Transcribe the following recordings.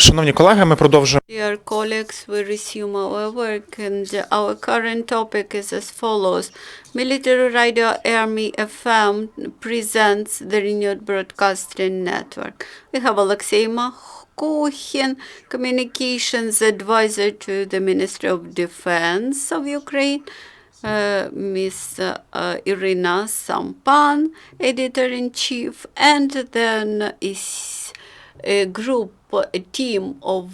Шановні колеги, ми продовжуємо. Dear colleagues, we resume our work, and our current topic is as follows. Military Radio Army FM presents the renewed broadcasting network. We have Oleksiy Makukhin, Communications Advisor to the Ministry of Defense of Ukraine, Ms. Iryna Sampan, Editor-in-Chief, and then is a group, a team of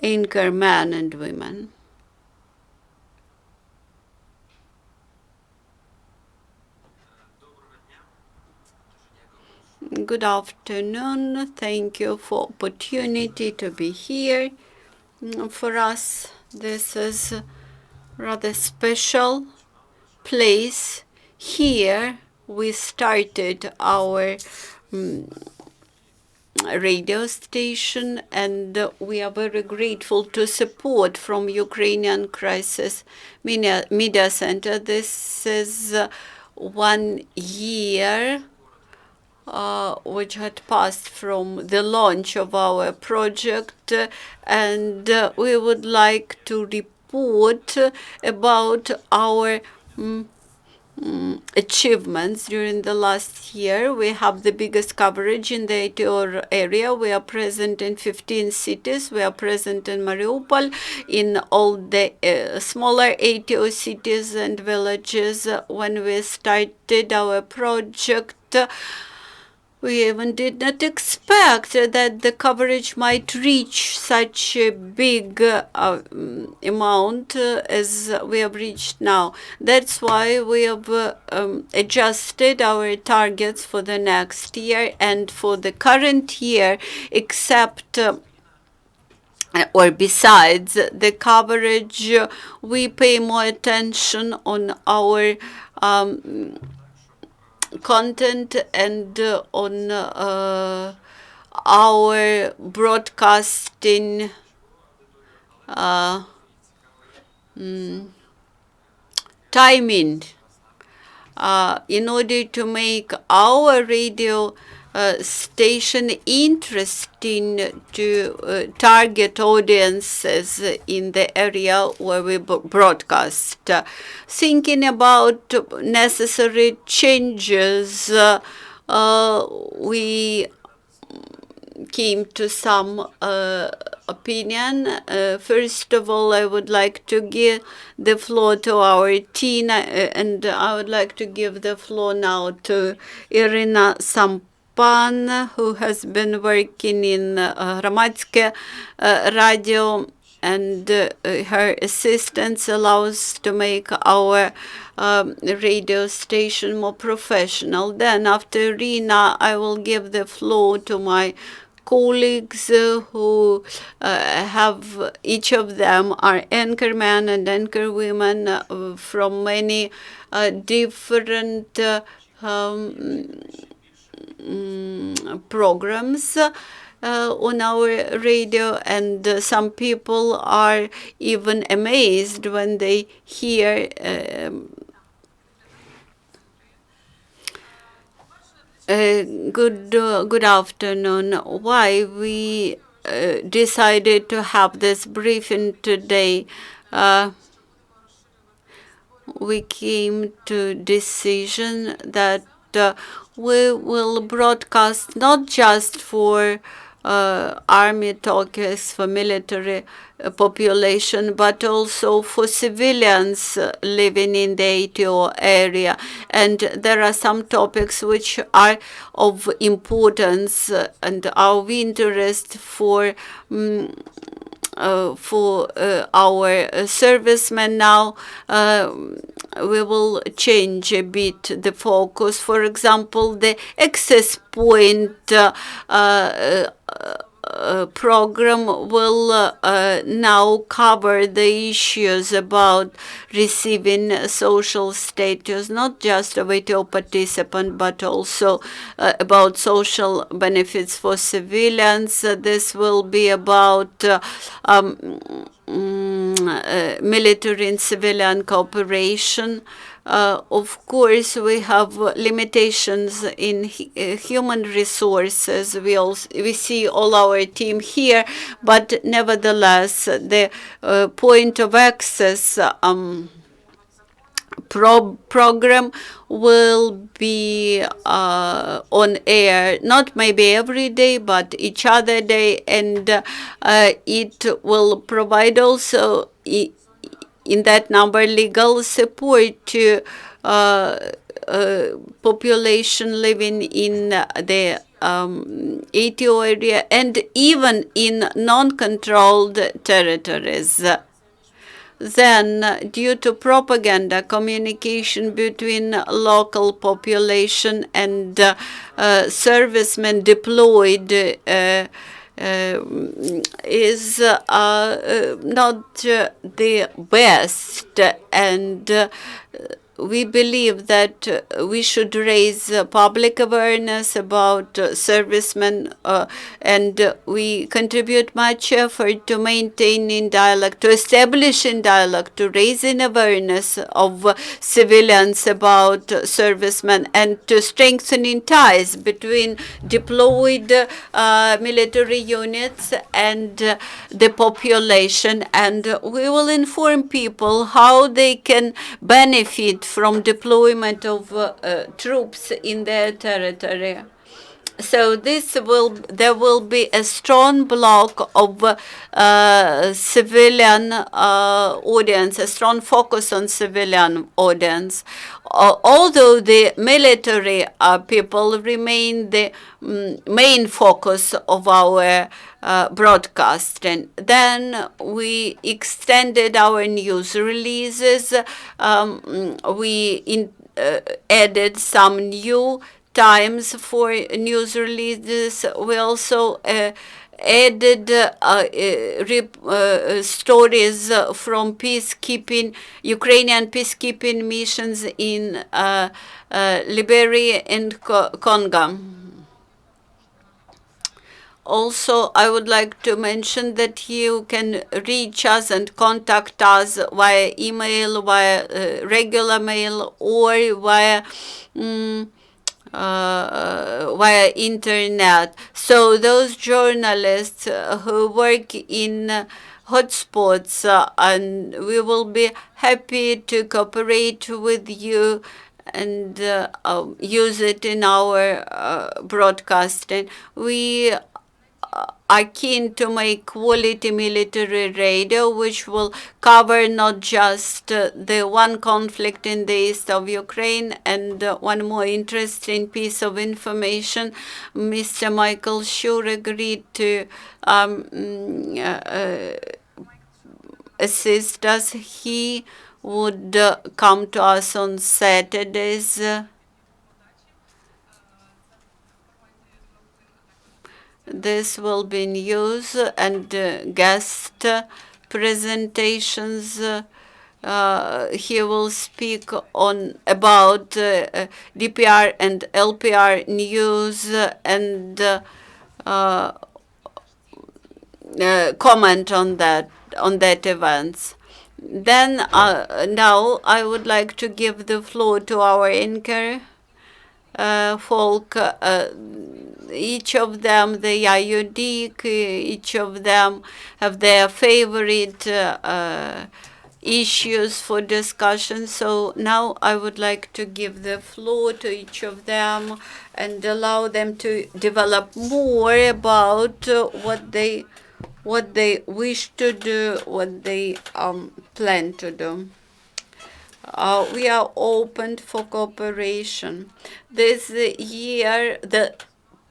anchor men and women. Good afternoon. Thank you for opportunity to be here. For us, this is a rather special place. Here we started our radio station, and we are very grateful to support from Ukrainian Crisis Media Center. This is 1 year which had passed from the launch of our project, and we would like to report about our achievements during the last year. We have the biggest coverage in the ATO area. We are present in 15 cities. We are present in Mariupol, in all the smaller ATO cities and villages. When we started our project, we even did not expect that the coverage might reach such a big amount as we have reached now. That's why we have adjusted our targets for the next year and for the current year, except or besides the coverage, we pay more attention on our content and on our broadcasting timing in order to make our radio station interesting to target audiences in the area where we broadcast. Thinking about necessary changes, we came to some opinion. First of all, I would like to give the floor to our team, and I would like to give the floor now to Iryna Sampan, who has been working in Громадське Radio, and her assistance allows to make our radio station more professional. Then after Iryna, I will give the floor to my colleagues who have, each of them are anchormen and anchorwomen from many different programs on our radio, and some people are even amazed when they hear good afternoon. Why we decided to have this briefing today? We came to decision that we will broadcast not just for army talkers, for military population, but also for civilians living in the ATO area. And there are some topics which are of importance and are of interest for our servicemen. Now we will change a bit the focus. For example, the access point program will now cover the issues about receiving social status, not just of ATO participant, but also about social benefits for civilians. This will be about military and civilian cooperation Of course, we have limitations in human resources. We see all our team here, but nevertheless, the point of access program will be on air, not maybe every day, but each other day, and it will provide also in that number legal support to population living in the ATO area and even in non-controlled territories. Then, due to propaganda, communication between local population and servicemen deployed is not the best, and we believe that we should raise public awareness about servicemen, and we contribute much effort to maintaining dialogue, to establishing dialogue, to raising awareness of civilians about servicemen, and to strengthening ties between deployed military units and the population. And we will inform people how they can benefit from deployment of troops in their territory. So there will be a strong block of civilian audience, a strong focus on civilian audience. Although the military people remain the main focus of our broadcasting. Then we extended our news releases. We added some new times for news releases. We also added stories from peacekeeping, Ukrainian peacekeeping missions in Liberia and Congo. Also, I would like to mention that you can reach us and contact us via email, via regular mail, or via internet. So those journalists who work in hotspots, and we will be happy to cooperate with you and use it in our broadcasting. We are keen to make quality military radio, which will cover not just the one conflict in the east of Ukraine. And one more interesting piece of information, Mr. Michael Schur agreed to assist us. He would come to us on Saturdays. This will be news and guest presentations. He will speak on about DPR and LPR news and comment on that events. Then now I would like to give the floor to our anchor folk. Each of them, they are unique. Each of them have their favorite issues for discussion. So now I would like to give the floor to each of them and allow them to develop more about what they wish to do, what they plan to do. We are open for cooperation. This year, the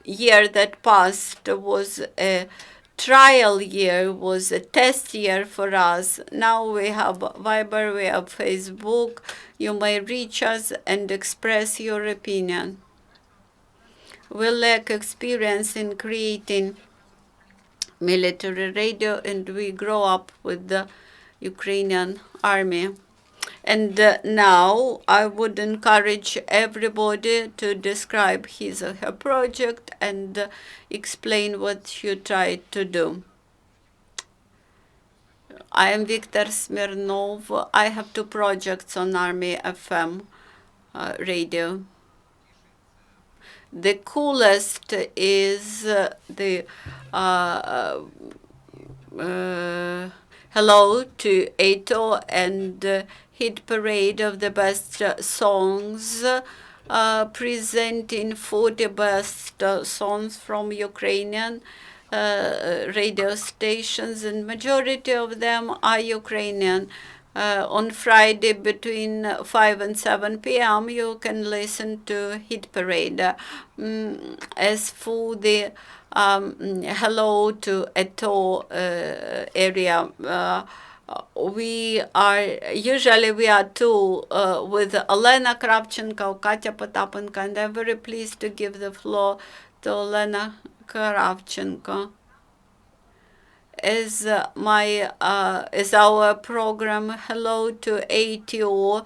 year that passed was a trial year, was a test year for us. Now we have Viber, we have Facebook. You may reach us and express your opinion. We lack experience in creating military radio, and we grow up with the Ukrainian army. And now I would encourage everybody to describe his or her project and explain what you try to do. I am Viktor Smyrnov. I have 2 projects on Army FM. radio. The coolest is the uh, uh, Hello to Eto and hit parade of the best songs, presenting 40 best songs from Ukrainian radio stations, and majority of them are Ukrainian. On Friday between 5 and 7 p.m. you can listen to Hit Parade. As for the hello to Eto area, we are two with Alyona Kravchenko, Katya Potapenko, and I'm very pleased to give the floor to Alyona Kravchenko. Is our program Hello to ATO.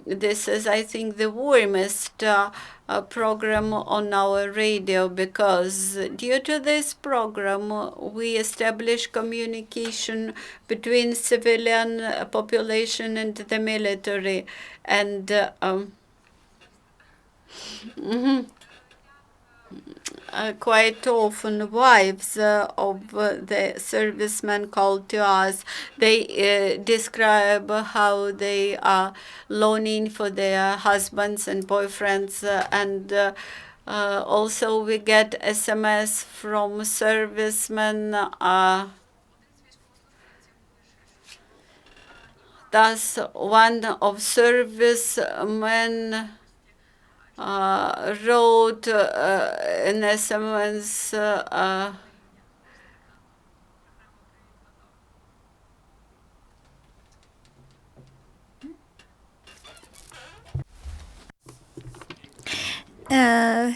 This is, I think, the warmest program on our radio, because due to this program we establish communication between civilian population and the military, and quite often wives of the servicemen called to us, they describe how they are longing for their husbands and boyfriends, and also we get SMS from servicemen. Thus, one of servicemen wrote an SMS.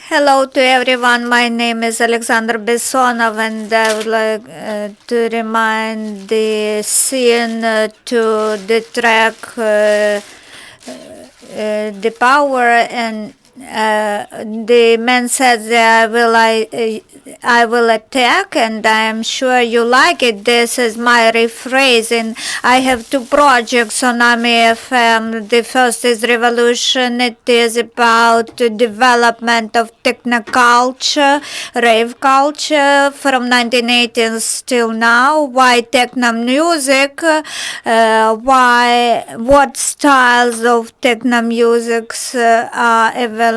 Hello to everyone. My name is Oleksandr Bezsonov, and I would like to remind the scene to the track the power, and the man said that I will attack, and I am sure you like it. This is my rephrasing. I have two projects on Army FM. The first is Revolution. It is about the development of technoculture, rave culture from 1980s till now. Why techno music? What styles of techno musics are available?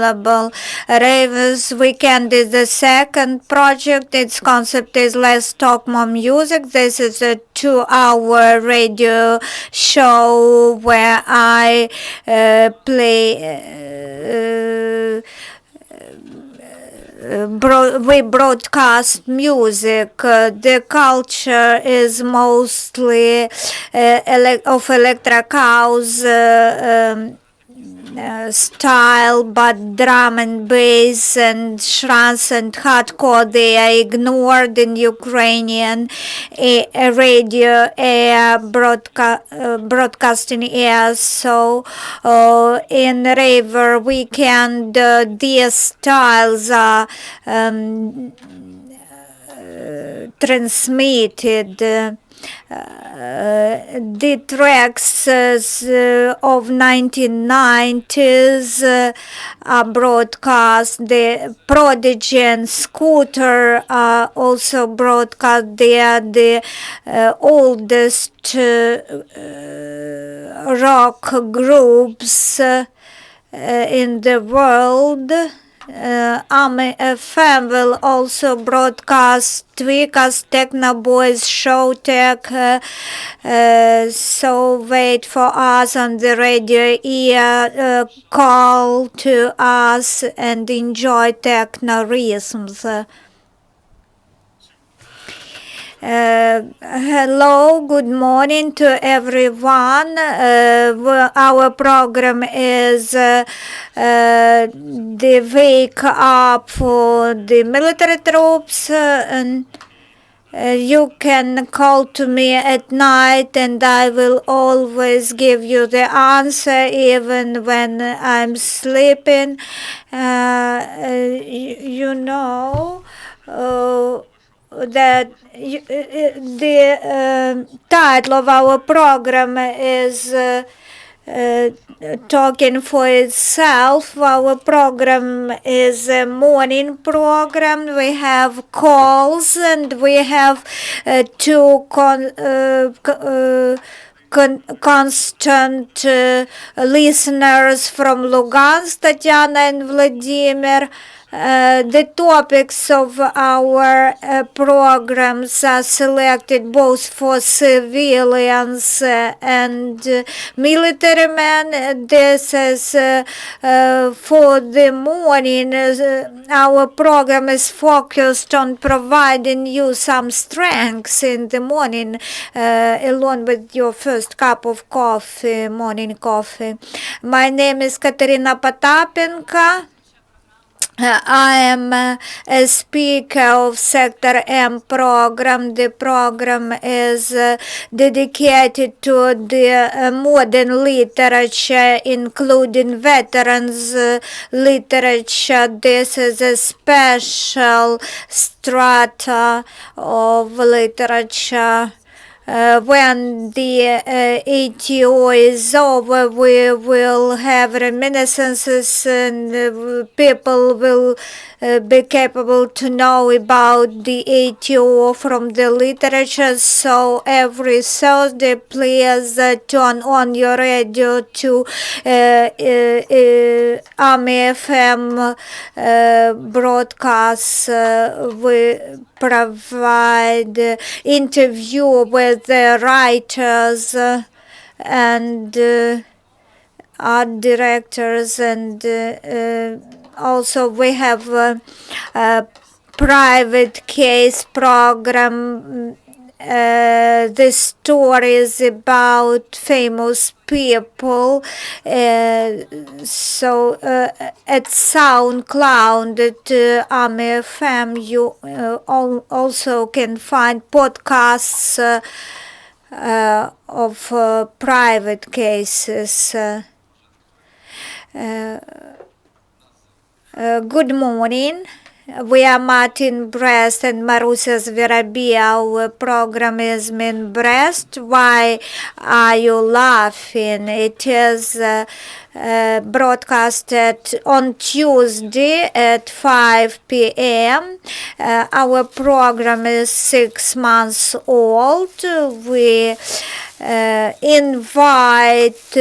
Raves Weekend is the second project. Its concept is less talk, more music. This is a 2-hour radio show where I we broadcast music. The culture is mostly of electric house style, but drum and bass and trance and hardcore, they are ignored in Ukrainian radio air broadcasting air. So in Raver Weekend, these styles are transmitted. The tracks of 1990s are broadcast. The Prodigy and Scooter are also broadcast. They are the oldest rock groups in the world. Army FM will also broadcast Tweakers, Techno Boys, Show Tech. So wait for us on the radio ear. Call to us and enjoy techno rhythms. Hello, good morning to everyone. Our program is the wake up for the military troops, and you can call to me at night, and I will always give you the answer even when I'm sleeping. You know that the title of our program is talking for itself. Our program is a morning program. We have calls and we have two constant listeners from Lugansk, Tatiana and Vladimir. The topics of our programs are selected both for civilians and military men. This is for the morning. Our program is focused on providing you some strength in the morning, along with your first cup of coffee, morning coffee. My name is Kateryna Potapenko. I am a speaker of Sector M program. The program is dedicated to the modern literature, including veterans literature. This is a special strata of literature. When the ATO is over, we will have reminiscences and people will be capable to know about the ATO from the literature. So every Thursday, please turn on your radio to Army FM broadcasts. We provide interview with the writers and art directors, and also we have a private case program. The stories about famous people. So at SoundCloud, at Army FM, you also can find podcasts of private cases. Good morning. We are Martyn Brest and Marusia Zverabia. Our program is Martyn Brest. Why are you laughing? It is broadcasted on Tuesday at 5 p.m. Our program is 6 months old. We invite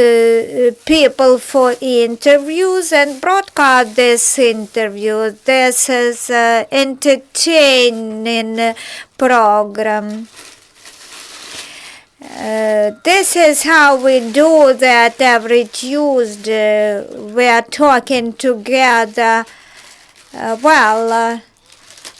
people for interviews and broadcast this interview. This is entertaining program. This is how we do that every Tuesday. We are talking together.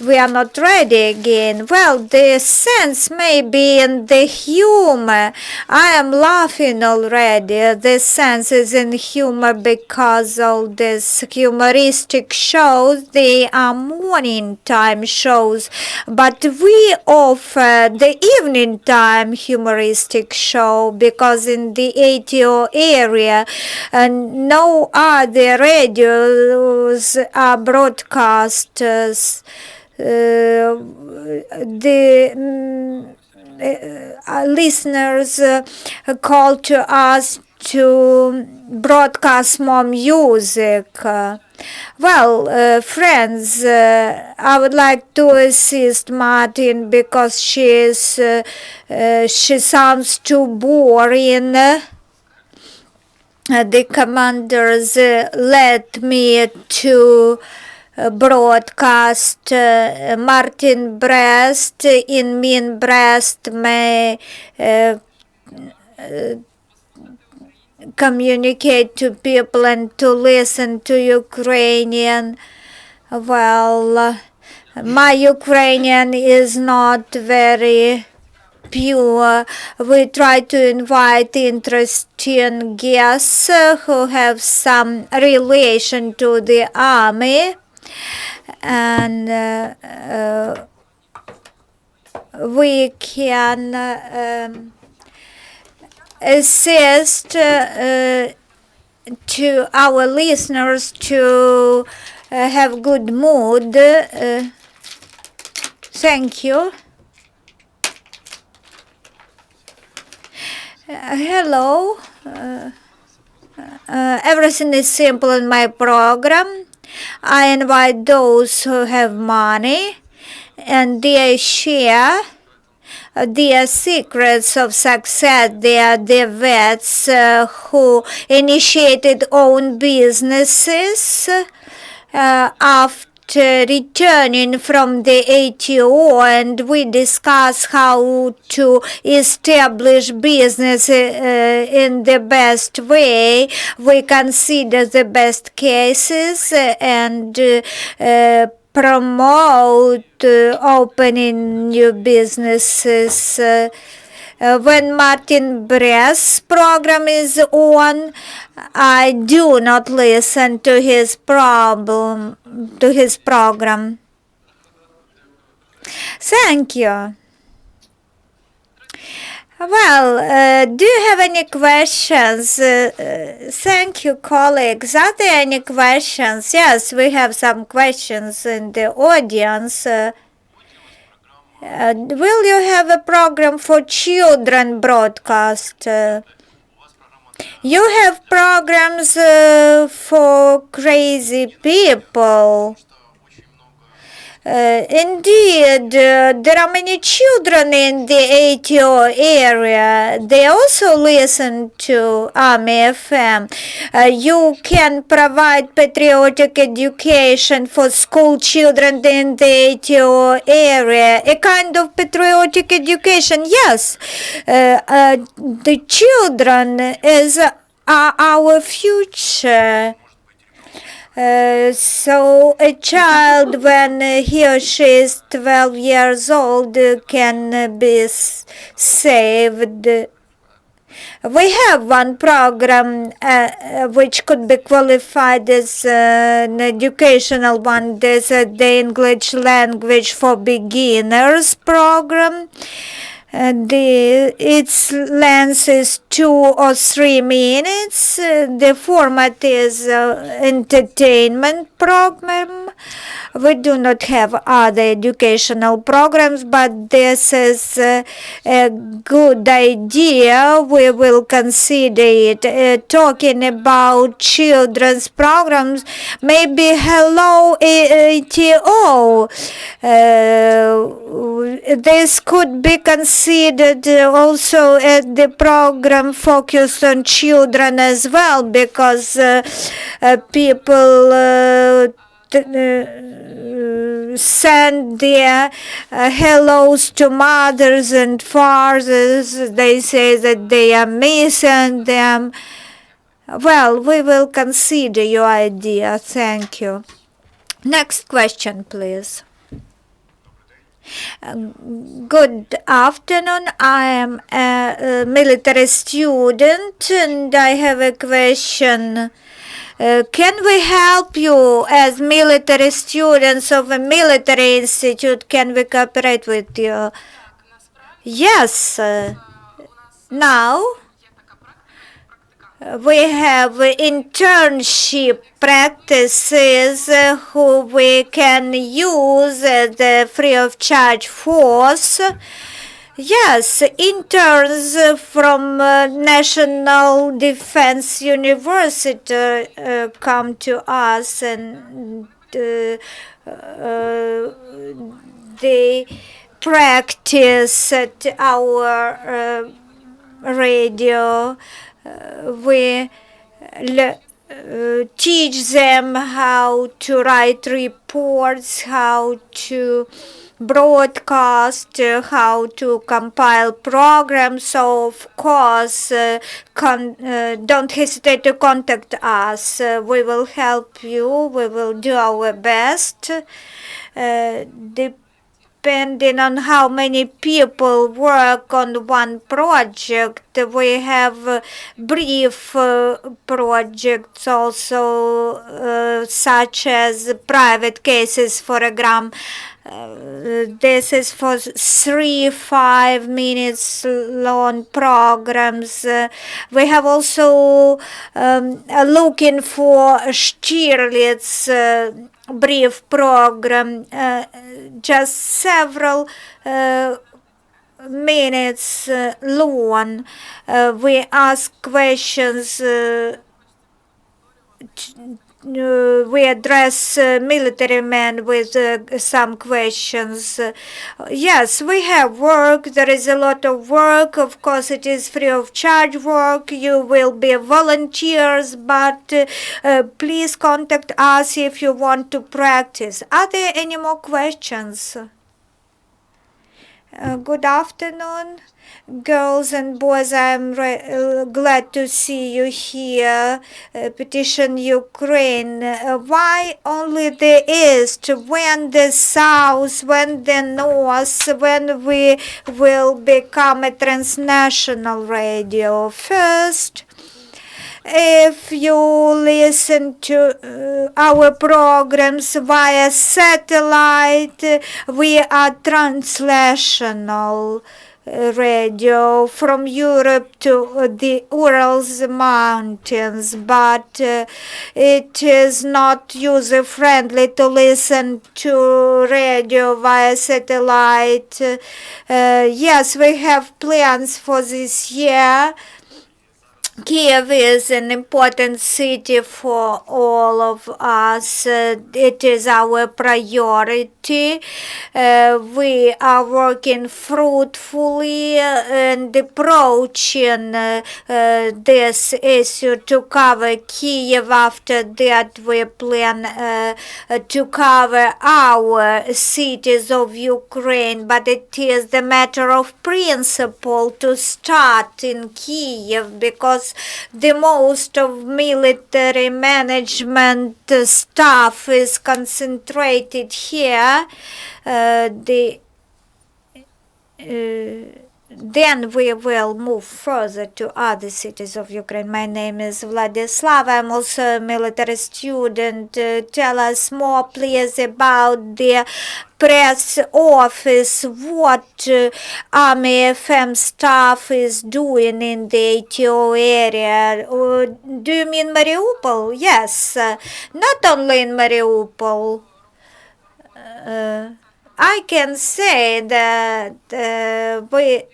We are not ready again. Well, the sense may be in the humor. I am laughing already. The sense is in humor because all these humoristic shows, they are morning time shows. But we offer the evening time humoristic show because in the ATO area no other radios are broadcasters. The listeners call to us to broadcast more music. Friends, I would like to assist Martyn because she sounds too boring. The commanders led me to broadcast Martyn Brest in Martyn Brest may communicate to people and to listen to Ukrainian. My Ukrainian is not very pure. We try to invite interesting guests who have some relation to the army, and we can assist to our listeners to have good mood. Thank you. Hello. Everything is simple in my program. I invite those who have money and they share their secrets of success. They are the vets who initiated own businesses after returning from the ATO, and we discuss how to establish business in the best way. We consider the best cases and promote opening new businesses. When Martyn Brest's program is on, I do not listen to his program. Thank you. Well, do you have any questions? Thank you, colleagues. Are there any questions? Yes, we have some questions in the audience. Will you have a program for children broadcast? You have programs for crazy people. Indeed, there are many children in the ATO area. They also listen to Army FM. You can provide patriotic education for school children in the ATO area. A kind of patriotic education, yes. The children are our future. So a child, when he or she is 12 years old, can be saved. We have one program which could be qualified as an educational one. There's the English language for beginners program. Its length is 2 or 3 minutes. The format is entertainment program. We do not have other educational programs, but this is a good idea. We will consider it. Talking about children's programs, maybe Hello ATO. This could be considered also the program focused on children as well, because people send their hellos to mothers and fathers. They say that they are missing them. Well, we will consider your idea. Thank you. Next question, please. Good afternoon. I am a military student and I have a question. Can we help you as military students of a military institute? Can we cooperate with you? Yes. Now we have internship practices who we can use as a free of charge force. Yes, interns from National Defense University come to us and they practice at our radio. We teach them how to write reports, how to broadcast, how to compile programs. So of course, don't hesitate to contact us. We will help you. We will do our best. Depending on how many people work on one project, we have brief projects also, such as private cases for a gram. This is for 3-5 minutes long programs. We have also looking for Stirlitz brief program, just several minutes long. We ask questions we address military men with some questions. Yes, we have work. There is a lot of work. Of course, it is free of charge work. You will be volunteers, but please contact us if you want to practice. Are there any more questions? Good afternoon, girls and boys. I'm glad to see you here. Petition Ukraine. Why only the East? When the South? When the North? When we will become a transnational radio? First, if you listen to our programs via satellite, we are translational radio from Europe to the Urals mountains, but it is not user friendly to listen to radio via satellite. Yes, we have plans for this year. Kiev is an important city for all of us. It is our priority. We are working fruitfully and approaching this issue to cover Kiev. After that, we plan to cover our cities of Ukraine, but it is the matter of principle to start in Kiev because the most of military management staff is concentrated here. Then we will move further to other cities of Ukraine. My name is Vladislav. I'm also a military student. Tell us more, please, about the press office, what Army FM staff is doing in the ATO area. Do you mean Mariupol? Yes, not only in Mariupol. I can say that we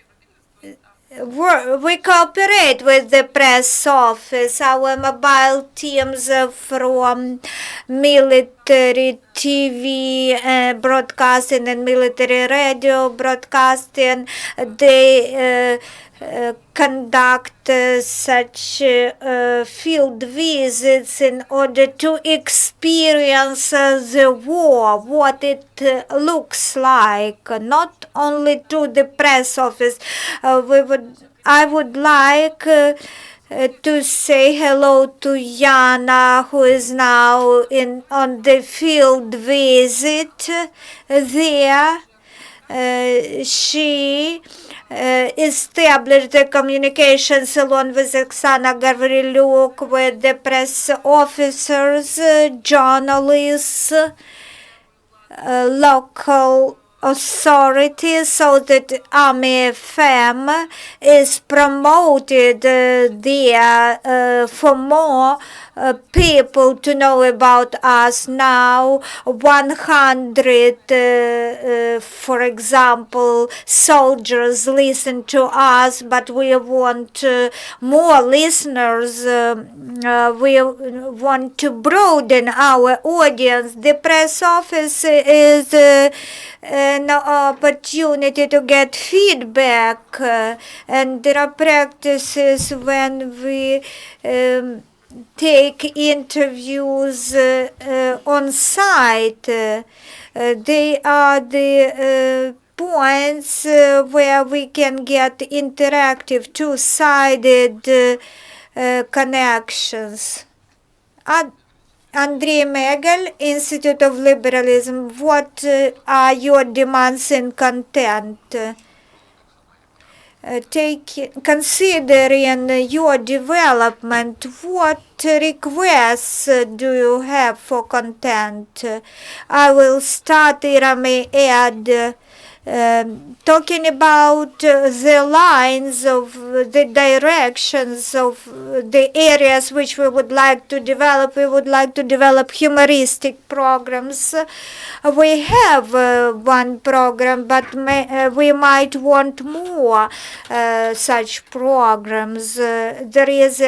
cooperate with the press office. Our mobile teams from military TV broadcasting and military radio broadcasting, they conduct such field visits in order to experience the war, what it looks like, not only to the press office. I would like to say hello to Yana, who is now on the field visit there. She established the communication salon with Oksana Gavrilyuk, with the press officers, journalists, local authorities, so that Army FM is promoted there for more people to know about us now. 100, for example, soldiers listen to us, but we want more listeners. We want to broaden our audience. The press office is an opportunity to get feedback, and there are practices when we take interviews on site. They are the points where we can get interactive, two-sided connections. Andrei Megel, Institute of Liberalism, what are your demands in content? Considering your development, what requests do you have for content? I will start, Irami, add talking about the lines of the directions of the areas which we would like to develop. We would like to develop humoristic programs. We have one program, but we might want more such programs. There is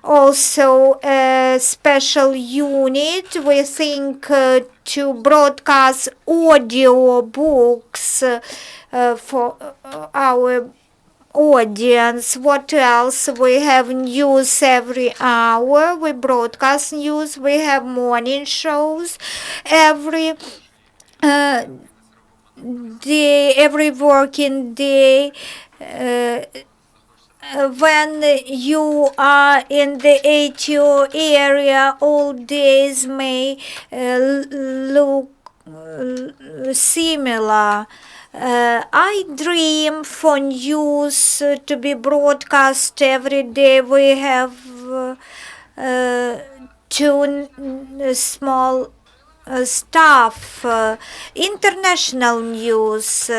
also a special unit, we think, to broadcast audio books for our audience. What else? We have news every hour. We broadcast news. We have morning shows every day, every working day. When you are in the ATO area, all days may look similar. I dream for news to be broadcast every day. We have two small staff, international news.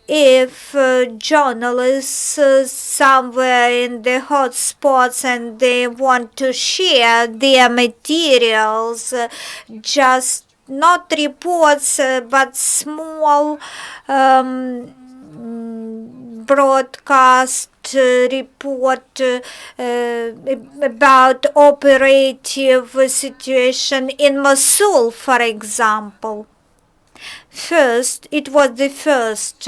If journalists somewhere in the hot spots and they want to share their materials, just not reports but small broadcast report about operative situation in Mosul, for example. First, it was the first.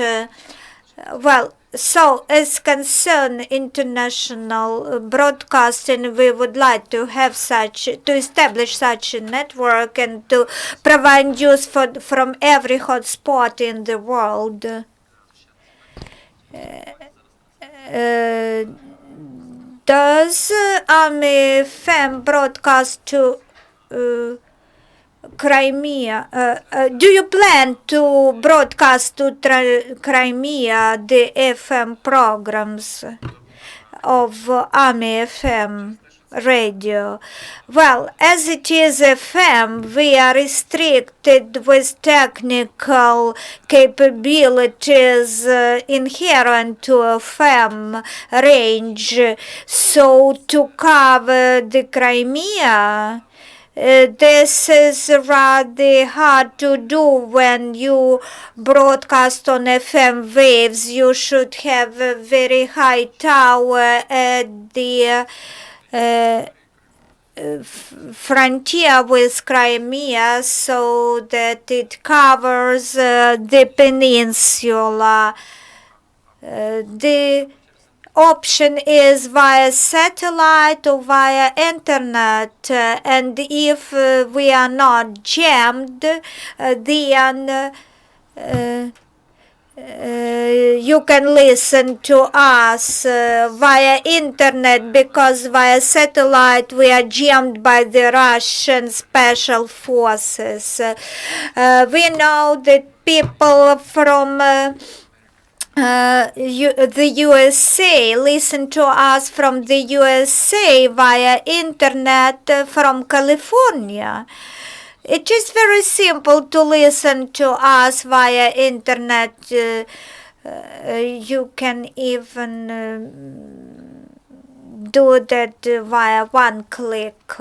So as concern international broadcasting, we would like to have to establish such a network and to provide news from every hotspot in the world. Does Army FM broadcast to Crimea? Do you plan to broadcast to Crimea the FM programs of Army FM radio? Well, as it is FM, we are restricted with technical capabilities inherent to FM range. So to cover the Crimea, this is rather hard to do when you broadcast on FM waves. You should have a very high tower at the frontier with Crimea so that it covers the peninsula. The option is via satellite or via internet, and if we are not jammed, then you can listen to us via internet, because via satellite we are jammed by the Russian special forces. We know that people from the USA listen to us from the USA via internet from California. It is very simple to listen to us via internet. You can even do that via one click.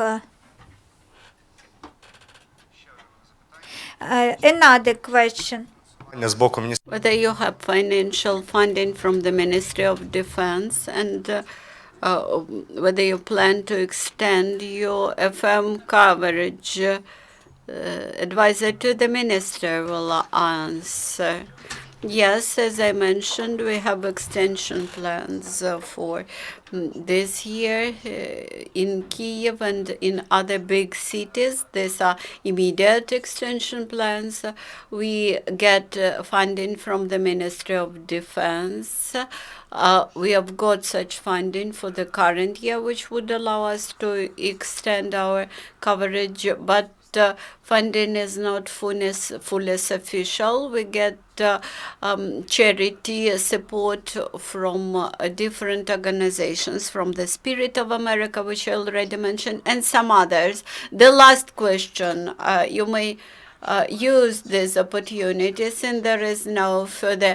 Another question. Whether you have financial funding from the Ministry of Defense, and whether you plan to extend your FM coverage. Advisor to the minister will answer. Yes, as I mentioned, we have extension plans for this year in Kyiv and in other big cities. These are immediate extension plans. We get funding from the Ministry of Defense. We have got such funding for the current year, which would allow us to extend our coverage, but funding is not fully sufficient. We get charity support from different organizations, from the Spirit of America, which I already mentioned, and some others. The last question, you may use these opportunities, and there is no further